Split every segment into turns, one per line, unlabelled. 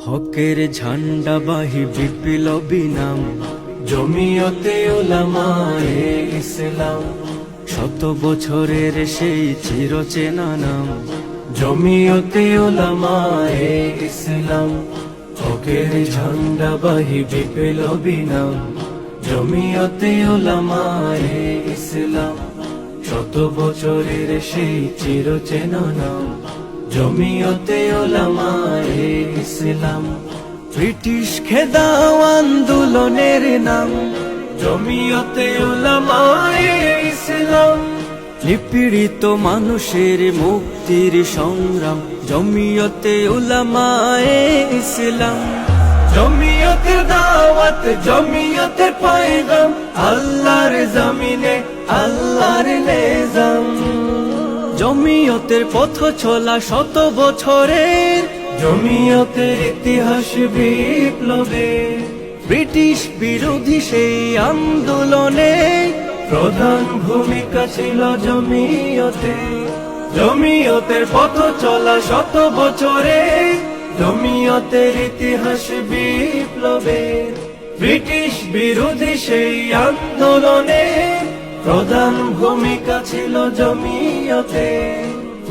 হকের ঝান্ডাবাহী বিপ্লবী নাম জমিয়তে উলামায়ে ইসলাম। শত বছরের সেই চিরচেনা নাম জমিয়তে উলামায়ে ইসলাম। হকের ঝান্ডাবাহী বিপ্লবী নাম জমিয়তে উলামায়ে ইসলাম। শত বছরের সেই চিরচেনা নাম জমিয়তে উলামায়ে ইসলাম। ব্রিটিশ খেদাও আন্দোলনের নাম জমিয়তে উলামায়ে ইসলাম। নিপীড়িত মানুষের মুক্তির সংগ্রাম জমিয়তে উলামায়ে ইসলাম। জমিয়তের দাওয়াত জমিয়তের পয়গাম আল্লাহর জমিনে আল্লাহর নিজাম। জমিয়তের পথ চলা শত বছরের জমিয়তের ইতিহাস বিপ্লবে। ব্রিটিশ বিরোধী সেই আন্দোলনে প্রধান ভূমিকা ছিল জমিয়তে। জমিয়তের পথ চলা শত বছরে জমিয়তের ইতিহাস বিপ্লবে। ব্রিটিশ বিরোধী সেই আন্দোলনে প্রধান ভূমিকা ছিল জমিয়তে।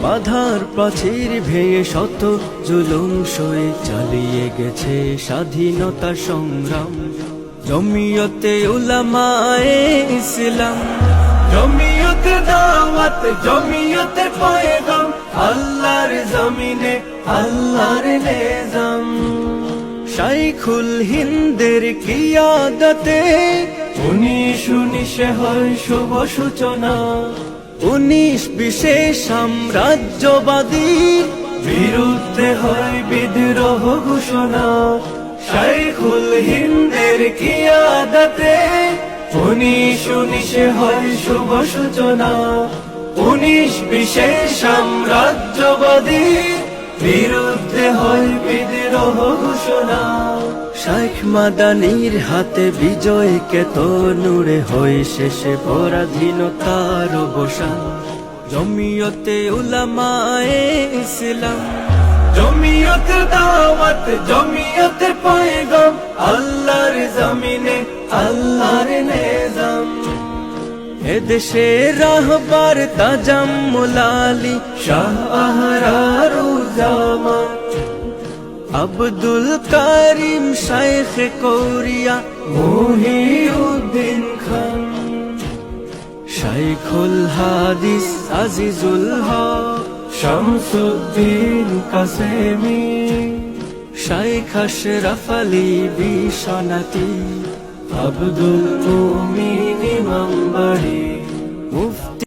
বাধার প্রাচীর ভেঙে শত জুলুম সয়ে চালিয়ে গেছে স্বাধীনতা সংগ্রাম জমিয়তে উলামায়ে ইসলাম। জমিয়তের দাওয়াত জমিয়তের পয়গাম আল্লাহর জমিনে আল্লাহর নিজাম। শাইখুল হিন্দের কিয়াদতে 1919 হয় শুভ সূচনা। 1920 সাম্রাজ্যবাদীর বিরুদ্ধে হয় বিদ্রোহ ঘোষণা। শাইখুল হিন্দের কিয়াদতে 1919 হয় শুভ সূচনা। 1920 সাম্রাজ্যবাদীর বিরুদ্ধে হয় বিদ্রোহ ঘোষণা। শেখ মাদানির হাতে বিজয় কেতনুরে হয়ে শেষে পরাধীনতার অবসান জমিয়তে উলামায়ে ইসলাম। জমিয়তের দাওয়াত জমিয়তের পয়গাম আল্লাহর জমিনে আল্লাহর নিজাম। এদেশের রাহবার তাজাম্মুল আলী শাহ আহরারুজ্জামান। আব্দুল কারিম শাইখ কোরিয়া মুহিউদ্দিন খান। শাইখুল হাদিস আজিজুল হক শামসুদ্দিন কাসেমি। শাইখ আশরাফ আলী বিশ্বনাথী আব্দুল মুমিন ইমামবাড়ি।